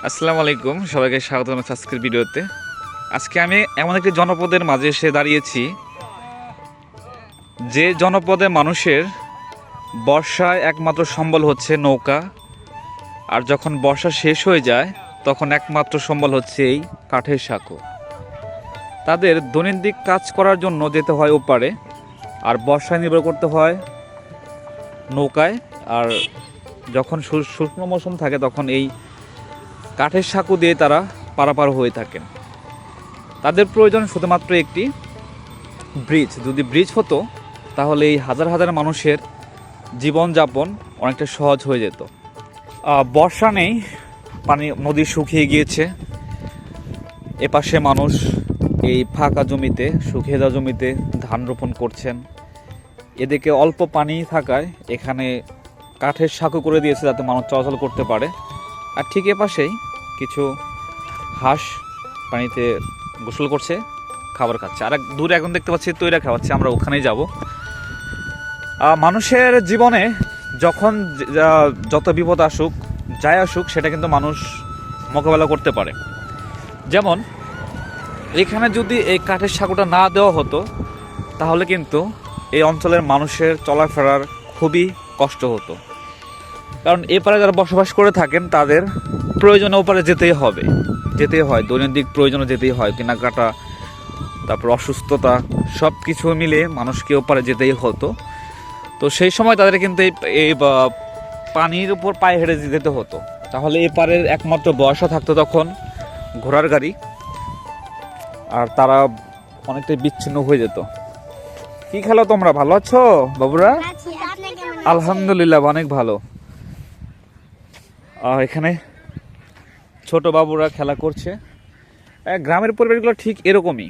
আসসালামু আলাইকুম, সবাইকে স্বাগত জানাচ্ছি আজকের ভিডিওতে। আজকে আমি এমন একটি জনপদের মাঝে এসে দাঁড়িয়েছি যে জনপদে মানুষের বর্ষায় একমাত্র সম্বল হচ্ছে নৌকা, আর যখন বর্ষা শেষ হয়ে যায় তখন একমাত্র সম্বল হচ্ছে এই কাঠের সাঁকো। তাদের দৈনন্দিন কাজ করার জন্য যেতে হয় ওপারে, আর বর্ষায় নির্ভর করতে হয় নৌকায়। আর যখন শুকনো মৌসুম থাকে তখন এই কাঠের সাঁকো দিয়ে তারা পারাপার হয়ে থাকেন। তাদের প্রয়োজন শুধুমাত্র একটি ব্রিজ। যদি ব্রিজ হতো তাহলে এই হাজার হাজার মানুষের জীবনযাপন অনেকটা সহজ হয়ে যেত। বর্ষা নেই, পানি নদী শুকিয়ে গিয়েছে। এপাশে মানুষ এই ফাঁকা জমিতে, শুকিয়ে যাওয়া জমিতে ধান রোপণ করছেন। এদিকে অল্প পানি থাকায় এখানে কাঠের সাঁকো করে দিয়েছে যাতে মানুষ চলাচল করতে পারে। আর ঠিক এপাশেই কিছু হাঁস পানিতে গোসল করছে, খাবার খাচ্ছে। আর দূরে এখন দেখতে পাচ্ছি তৈরা খাওয়াচ্ছে, আমরা ওখানেই যাব। মানুষের জীবনে যখন যত বিপদ আসুক, যাই আসুক, সেটা কিন্তু মানুষ মোকাবেলা করতে পারে। যেমন এখানে যদি এই কাঠের সাঁকোটা না দেওয়া হতো তাহলে কিন্তু এই অঞ্চলের মানুষের চলাফেরার খুবই কষ্ট হতো। কারণ এপারে যারা বসবাস করে থাকেন তাদের প্রয়োজনে ওপারে যেতেই হয়, দৈনন্দিন প্রয়োজনে যেতেই হয়। কেনাকাটা, তারপর অসুস্থতা, সব কিছু মিলে মানুষকে ওপারে যেতেই হতো। তো সেই সময় তাদের কিন্তু এই পানির উপর পায়ে হেঁটে যেতে হতো। তাহলে এপারের একমাত্র বয়সা থাকতো তখন ঘোড়ার গাড়ি, আর তারা অনেকটাই বিচ্ছিন্ন হয়ে যেত। কি খেলো তোমরা, ভালো আছো বাবুরা? আলহামদুলিল্লাহ, অনেক ভালো। এখানে ছোট বাবুরা খেলা করছে। গ্রামের পরিবেশগুলো ঠিক এরকমই,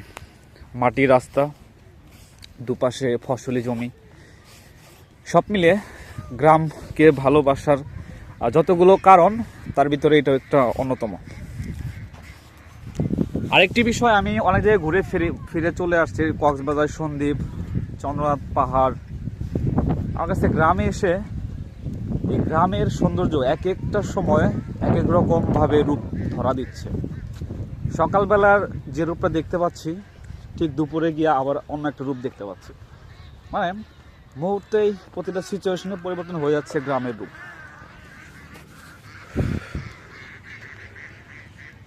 মাটির রাস্তা, দুপাশে ফসলি জমি, সব মিলে গ্রামকে ভালোবাসার যতগুলো কারণ তার ভিতরে এটা একটা অন্যতম। আরেকটি বিষয়, আমি অনেক জায়গায় ঘুরে ফিরে চলে আসছি, কক্সবাজার, সন্দ্বীপ, চন্দ্রনাথ পাহাড়। আমার কাছে গ্রামে এসে এই গ্রামের সৌন্দর্য এক একটা সময় এক এক রকমভাবে রূপ ধরা দিচ্ছে। সকালবেলার যে রূপটা দেখতে পাচ্ছি, ঠিক দুপুরে গিয়ে আবার অন্য একটা রূপ দেখতে পাচ্ছি। মানে মুহূর্তেই প্রতিটা সিচুয়েশনে পরিবর্তন হয়ে যাচ্ছে গ্রামের রূপ।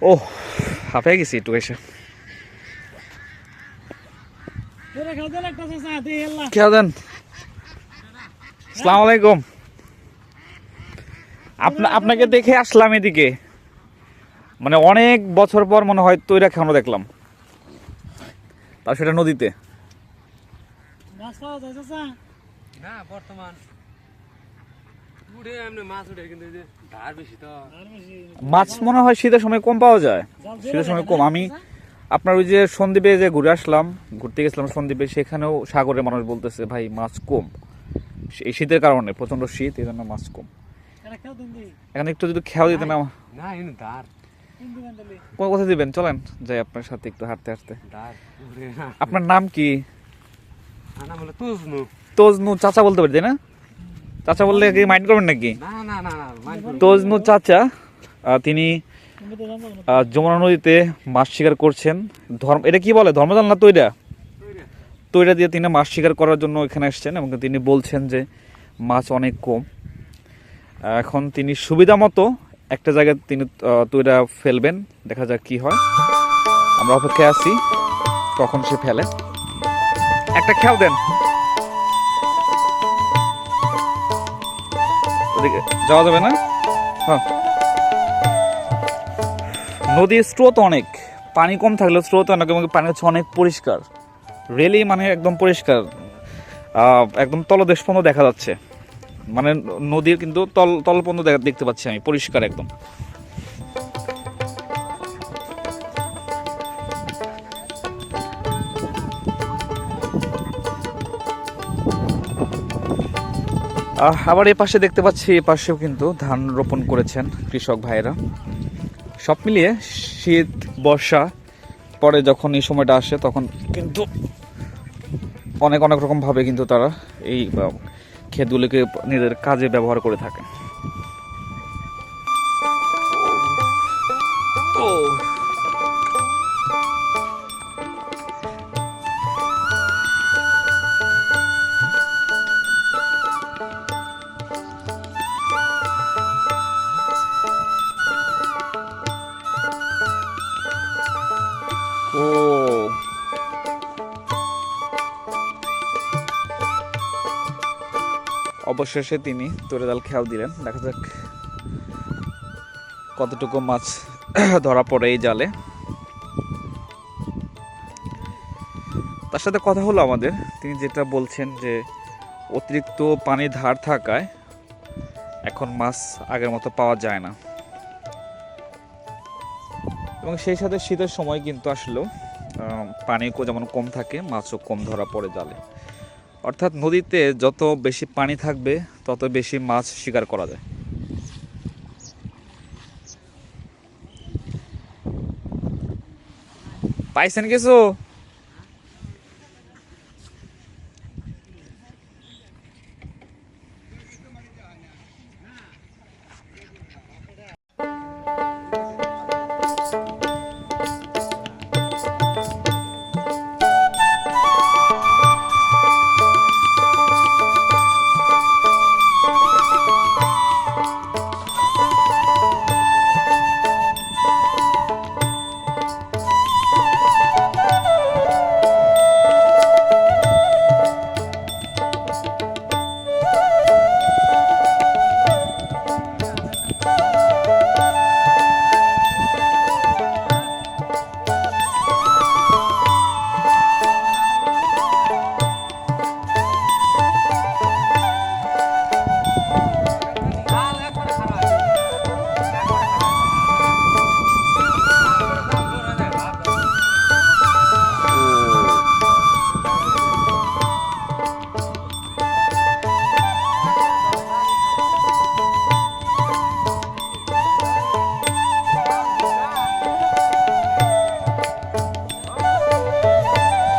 ও হাঁপিয়ে গেছি একটু এসে। খেয়াল দেন। আসসালামু আলাইকুম। আপনাকে দেখে আসলাম এদিকে, মানে অনেক বছর পর মনে হয় তৈরা খানো দেখলাম, তার সেটা নদীতে। মাছ মনে হয় শীতের সময় কম পাওয়া যায়, শীতের সময় কম। আমি আপনার ওই যে সন্দ্বীপে যে ঘুরতে গেছিলাম সন্দ্বীপে, সেখানেও সাগরে মানুষ বলতেছে ভাই মাছ কম, এই শীতের কারণে, প্রচন্ড শীত, এই জন্য মাছ কম। এখানে একটু যদি খেয়াল দিতেন। কোন কথা দিবেন, চলেন যাই আপনার সাথে একটু হাঁটতে হাঁটতে। আপনার নাম কি? তজনু চাচা বলতে পারি, তাই না? চাচা বললে কি মাইন্ড করবেন নাকি? তজনু চাচা, তিনি যমুনা নদীতে মাছ শিকার করছেন। এটা কি বলে, ধর্মজাল না তৈরা দিয়ে তিনি মাছ শিকার করার জন্য এখানে এসছেন, এবং তিনি বলছেন যে মাছ অনেক কম। এখন তিনি সুবিধা মতো একটা জায়গায় তিনি তৈরা ফেলবেন, দেখা যাক কি হয়। আমরা অপেক্ষায় আছি কখন সে ফেলে। একটা খেয়াল দেন, ওদিকে যাওয়া যাবে না। হ্যাঁ, নদীর স্রোত অনেক, পানি কম থাকলেও স্রোত অনেক, এবং পানি হচ্ছে অনেক পরিষ্কার। রেলি মানে একদম পরিষ্কার, একদম তলদেশ পর্যন্ত দেখা যাচ্ছে। মানে নদীর কিন্তু তল পর্যন্ত দেখতে পাচ্ছি আমি, পরিষ্কার একদম। আবার এ পাশে দেখতে পাচ্ছি, এ পাশেও কিন্তু ধান রোপণ করেছেন কৃষক ভাইয়েরা। সব মিলিয়ে শীত, বর্ষা পরে যখন এই সময়টা আসে তখন কিন্তু অনেক রকমভাবে কিন্তু তারা এই ক্ষেতগুলিকে নিজেদের কাজে ব্যবহার করে থাকেন। অবশেষে তিনি তরে জাল খেয়াল দিলেন। দেখা যাক কতটুকু মাছ ধরা পড়ে এই জালে। তার সাথে কথা হলো আমাদের, তিনি যেটা বলছেন যে অতিরিক্ত পানির ধার থাকায় এখন মাছ আগের মতো পাওয়া যায় না, এবং সেই সাথে শীতের সময় কিন্তু আসলেও পানিও যেমন কম থাকে, মাছও কম ধরা পড়ে জালে। অর্থাৎ নদীতে যত বেশি পানি থাকবে তত বেশি মাছ শিকার করা যায়। পাইছেন কিছু?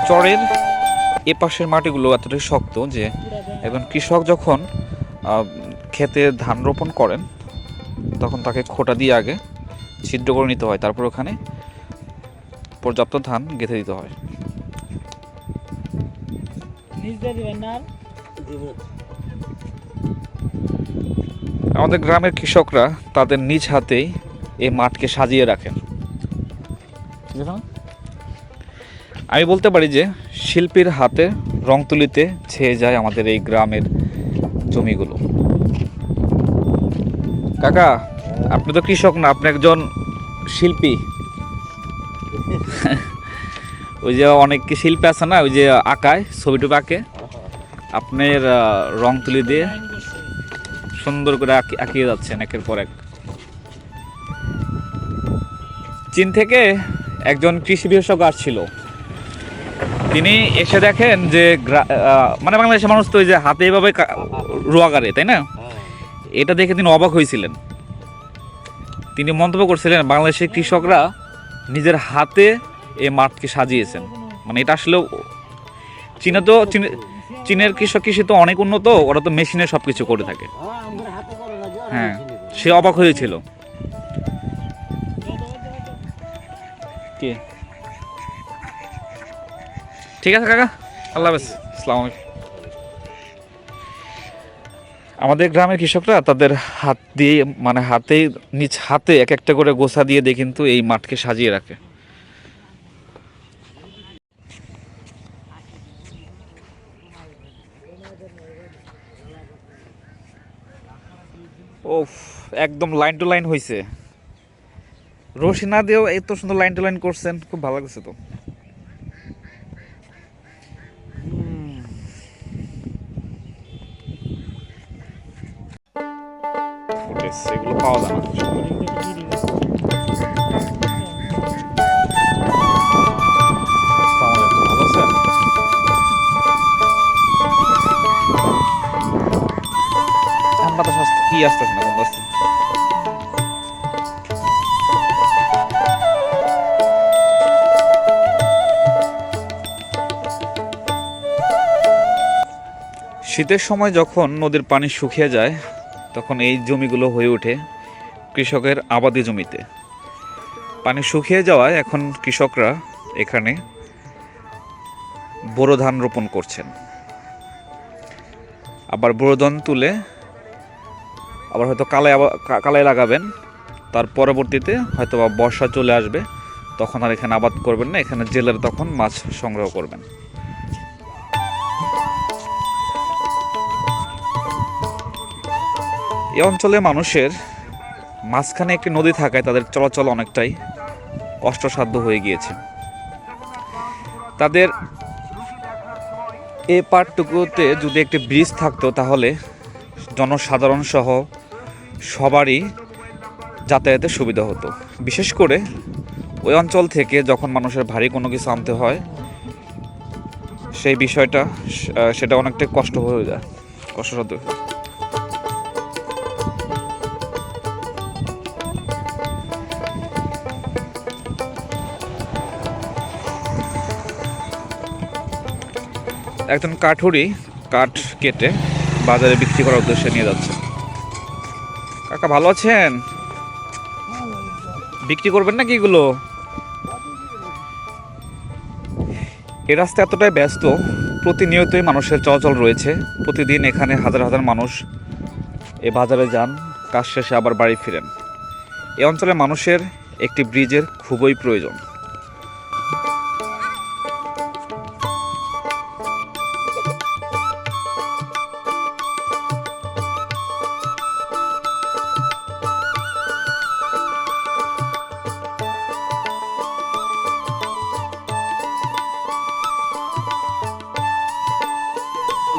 চরের এ পাশের মাটিগুলো এতটাই শক্ত যে একজন কৃষক যখন ক্ষেতে ধান রোপণ করেন তখন তাকে খোঁটা দিয়ে আগে ছিদ্র করে নিতে হয়, তারপর ওখানে পর্যাপ্ত ধান গেঁথে দিতে হয়। আমাদের গ্রামের কৃষকরা তাদের নিজ হাতেই এই মাঠকে সাজিয়ে রাখেন। আমি বলতে পারি যে শিল্পীর হাতে রং তুলিতে ছেয়ে যায় আমাদের এই গ্রামের জমিগুলো। কাকা, আপনি তো কৃষক না, আপনি একজন শিল্পী। ওই যে অনেক শিল্পী আছে না, ওই যে আঁকায়, ছবি টবি আঁকে, আপনার রং তুলি দিয়ে সুন্দর করে আঁকিয়ে যাচ্ছেন একের পর এক। চীন থেকে একজন কৃষি বিশেষজ্ঞ আসছিল, তিনি এসে দেখেন যে মানে বাংলাদেশের মানুষ তো ওই যে হাতে এভাবে রোয়া করে, তাই না? এটা দেখে তিনি অবাক হয়েছিলেন। তিনি মন্তব্য করছিলেন বাংলাদেশের কৃষকরা নিজের হাতে এই মাঠকে সাজিয়েছেন। মানে এটা আসলে চীনের কৃষি তো অনেক উন্নত, ওরা তো মেশিনে সব কিছু করে থাকে। হ্যাঁ, সে অবাক হয়েছিল। কি ঠিক আছে কাকা, আল্লাহ হাফেজ, আসসালামু আলাইকুম। আমাদের গ্রামের কৃষকরা তাদের হাত দিয়ে, মানে হাতেই, নিজ হাতে এক একটা করে গোছা দিয়ে কিন্তু এই মাঠকে সাজিয়ে রাখে। ওফ, একদম লাইন টু লাইন হয়েছে। রশি না দিয়েও এত সুন্দর লাইন টু লাইন করছেন, খুব ভালো লাগছে তো। এগুলো পাওয়া যায় না। ভালো আছেন? বাতাস কি আসতেছে না, বন্ধ আসছে। শীতের সময় যখন নদীর পানি শুকিয়ে যায় তখন এই জমিগুলো হয়ে ওঠে কৃষকের আবাদি জমিতে। পানি শুকিয়ে যাওয়ায় এখন কৃষকরা এখানে বোরো ধান রোপণ করছেন। আবার বোরো ধান তুলে আবার হয়তো কালাই লাগাবেন। তার পরবর্তীতে হয়তো বা বর্ষা চলে আসবে, তখন আর এখানে আবাদ করবেন না, এখানে জেলের তখন মাছ সংগ্রহ করবেন। এই অঞ্চলে মানুষের মাঝখানে একটি নদী থাকায় তাদের চলাচল অনেকটাই কষ্টসাধ্য হয়ে গিয়েছে। তাদের এই পার্টটুকুতে যদি একটি ব্রিজ থাকতো তাহলে জনসাধারণ সহ সবারই যাতায়াতের সুবিধা হতো। বিশেষ করে ওই অঞ্চল থেকে যখন মানুষের ভারী কোনো কিছু আনতে হয় সেই বিষয়টা সেটা অনেকটাই কষ্ট হয়ে যায়, কষ্টসাধ্য। একজন কাঠুরি কাঠ কেটে বাজারে বিক্রি করার উদ্দেশ্যে নিয়ে যাচ্ছে। কাকা ভালো আছেন? বিক্রি করবেন নাকি এগুলো? এই রাস্তা এতটাই ব্যস্ত, প্রতিনিয়তই মানুষের চলাচল রয়েছে। প্রতিদিন এখানে হাজার হাজার মানুষ এই বাজারে যান, কাজ শেষে আবার বাড়ি ফিরেন। এই অঞ্চলে মানুষের একটি ব্রিজের খুবই প্রয়োজন।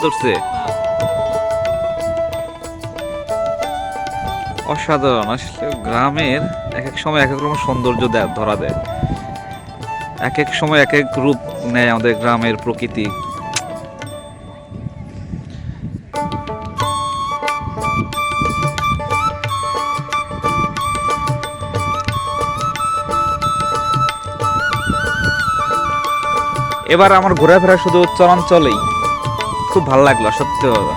ধরছে অসাধারণ। আসলে গ্রামের এক এক সময় এক এক রকম সৌন্দর্য ধরা দেয়, এক এক সময় এক এক রূপ নেয় আমাদের গ্রামের প্রকৃতি। এবার আমার ঘোরাফেরা শুধু চরাঞ্চলেই, খুব ভালো লাগলো সত্যি কথা।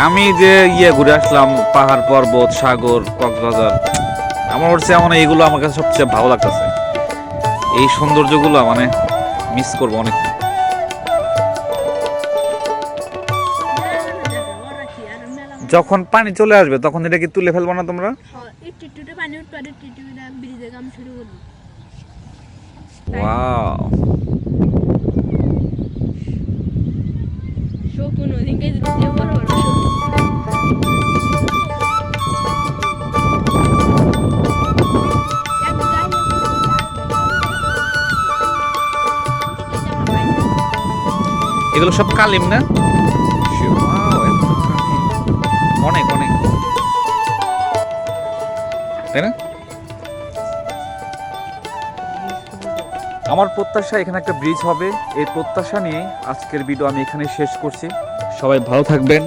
আমি যে ঘুরে আসলাম পাহাড় পর্বত সাগর কক্সবাজার, আমার হচ্ছে এইগুলো আমার কাছে সবচেয়ে ভালো লাগতেছে। এই সৌন্দর্যগুলো মিস করবো অনেক। যখন পানি চলে আসবে তখন এটা কি তুলে ফেলবো না তোমরা? ওয়াও, এগুলো সব কালিম না? অনেক অনেক, তাই না? আমার প্রত্যাশা এখানে একটা ব্রিজ হবে। এই প্রত্যাশা নিয়ে আজকের ভিডিও আমি এখানে শেষ করছি। সবাই ভালো থাকবেন,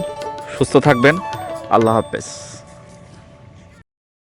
সুস্থ থাকবেন। আল্লাহ হাফেজ।